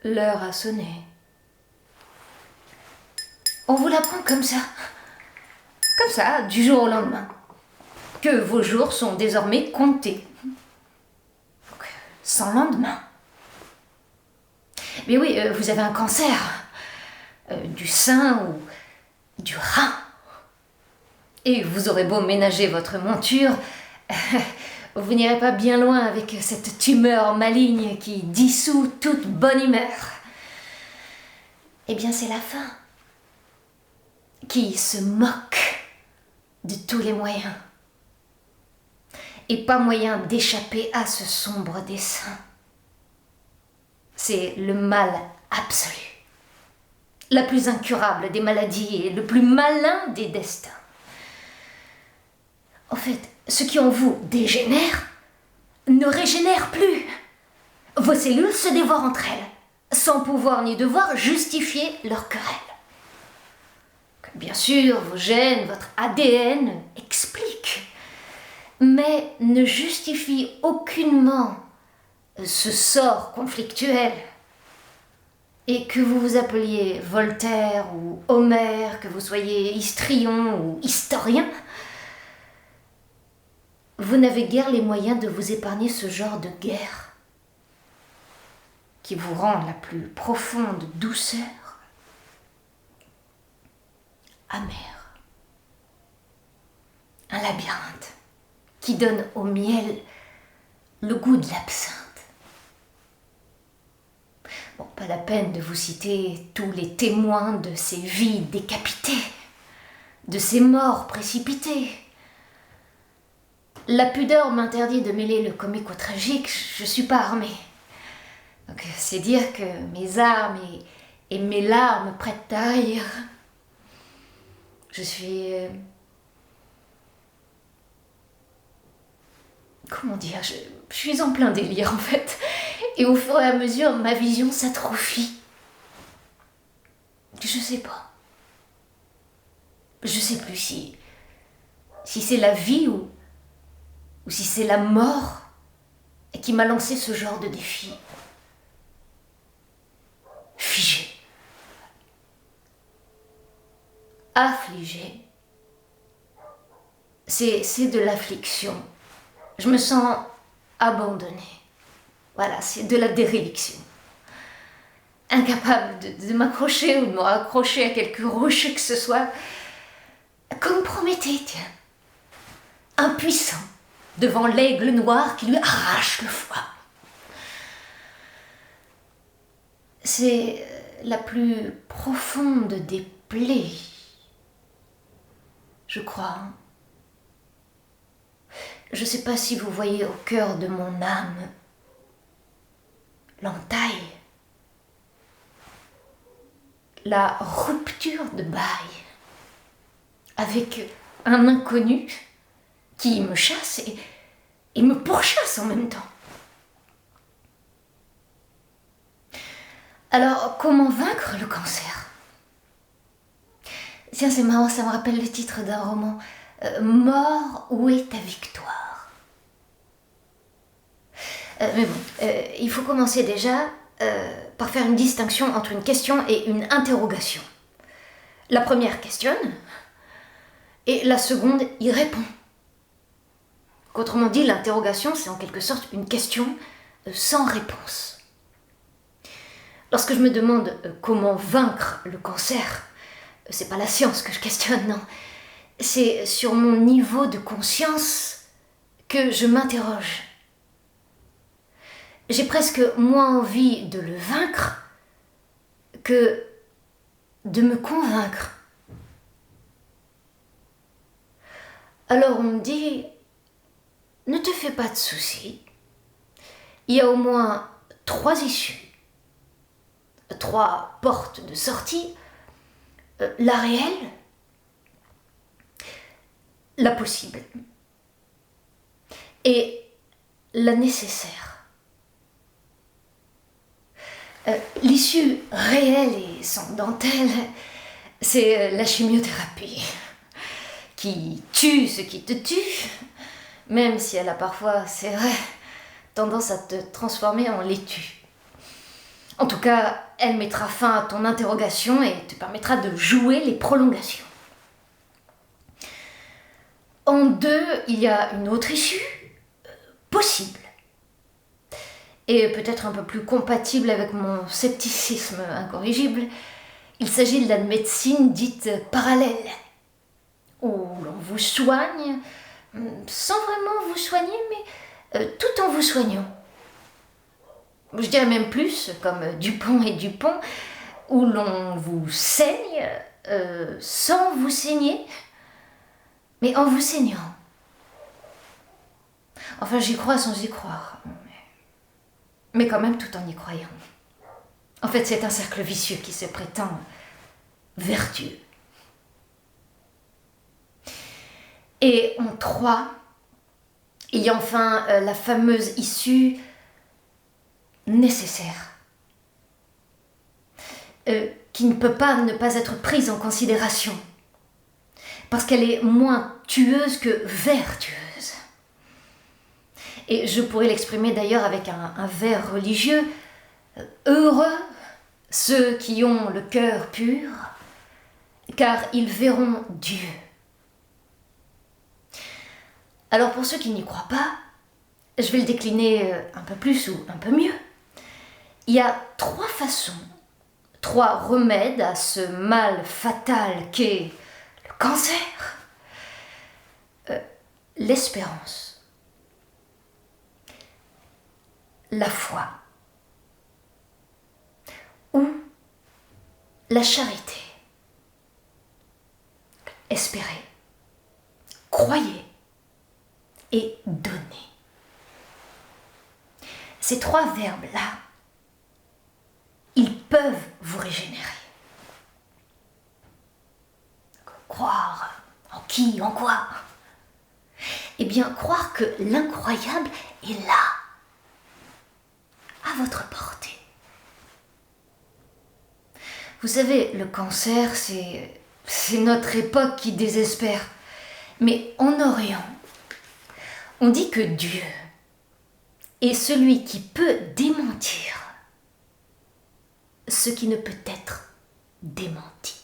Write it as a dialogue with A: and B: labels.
A: L'heure a sonné. On vous l'apprend comme ça, du jour au lendemain, que vos jours sont désormais comptés. Donc, sans lendemain. Mais oui, vous avez un cancer, du sein ou du rein. Et vous aurez beau ménager votre monture, vous n'irez pas bien loin avec cette tumeur maligne qui dissout toute bonne humeur. Eh bien, c'est la fin, qui se moque de tous les moyens. Et pas moyen d'échapper à ce sombre dessein. C'est le mal absolu, la plus incurable des maladies et le plus malin des destins. En fait, ce qui en vous dégénère ne régénère plus. Vos cellules se dévorent entre elles, sans pouvoir ni devoir justifier leur querelle. Bien sûr, vos gènes, votre ADN expliquent, mais ne justifient aucunement ce sort conflictuel. Et que vous vous appeliez Voltaire ou Homère, que vous soyez histrion ou historien, vous n'avez guère les moyens de vous épargner ce genre de guerre qui vous rend la plus profonde douceur amère. Un labyrinthe qui donne au miel le goût de l'absinthe. Bon, pas la peine de vous citer tous les témoins de ces vies décapitées, de ces morts précipitées. La pudeur m'interdit de mêler le comique au tragique, je suis pas armée. Donc c'est dire que mes armes et mes larmes prêtent à rire. Je suis... Comment dire, je suis en plein délire en fait. Et au fur et à mesure, ma vision s'atrophie. Je sais pas. Je sais plus si c'est la vie ou si c'est la mort qui m'a lancé ce genre de défi. Figé. Affligé. C'est de l'affliction. Je me sens abandonnée. Voilà, c'est de la déréliction. Incapable de m'accrocher ou de me raccrocher à quelque rocher que ce soit. Comme Prométhée, tiens. Impuissant devant l'aigle noir qui lui arrache le foie. C'est la plus profonde des plaies, je crois. Je ne sais pas si vous voyez au cœur de mon âme l'entaille, la rupture de bail avec un inconnu qui me chasse et me pourchasse en même temps. Alors, comment vaincre le cancer? Tiens, c'est marrant, ça me rappelle le titre d'un roman. Mort, où est ta victoire? Mais bon, il faut commencer déjà par faire une distinction entre une question et une interrogation. La première questionne, et la seconde y répond. Autrement dit, l'interrogation, c'est en quelque sorte une question sans réponse. Lorsque je me demande comment vaincre le cancer, c'est pas la science que je questionne, non. C'est sur mon niveau de conscience que je m'interroge. J'ai presque moins envie de le vaincre que de me convaincre. Alors on me dit, ne te fais pas de soucis, il y a au moins 3 issues, 3 portes de sortie, la réelle, la possible et la nécessaire. L'issue réelle et sans dentelle, c'est la chimiothérapie, qui tue ce qui te tue, même si elle a parfois, c'est vrai, tendance à te transformer en laitue. En tout cas, elle mettra fin à ton interrogation et te permettra de jouer les prolongations. En 2, il y a une autre issue, possible. Et peut-être un peu plus compatible avec mon scepticisme incorrigible. Il s'agit de la médecine dite parallèle, où l'on vous soigne, sans vraiment vous soigner, mais tout en vous soignant. Je dirais même plus, comme Dupont et Dupont, où l'on vous saigne sans vous saigner, mais en vous saignant. Enfin, j'y crois sans y croire, mais quand même tout en y croyant. En fait, c'est un cercle vicieux qui se prétend vertueux. Et en 3, il y a enfin la fameuse issue nécessaire, qui ne peut pas ne pas être prise en considération, parce qu'elle est moins tueuse que vertueuse. Et je pourrais l'exprimer d'ailleurs avec un vers religieux. Heureux ceux qui ont le cœur pur, car ils verront Dieu. Alors pour ceux qui n'y croient pas, je vais le décliner un peu plus ou un peu mieux. Il y a 3 façons, 3 remèdes à ce mal fatal qu'est le cancer. L'espérance, la foi ou la charité. Espérez, croyez et donnez. Ces 3 verbes-là, ils peuvent vous régénérer. Croire en qui, en quoi? Eh bien, croire que l'incroyable est là, à votre portée. Vous savez, le cancer, c'est notre époque qui désespère. Mais en Orient, on dit que Dieu est celui qui peut démentir ce qui ne peut être démenti.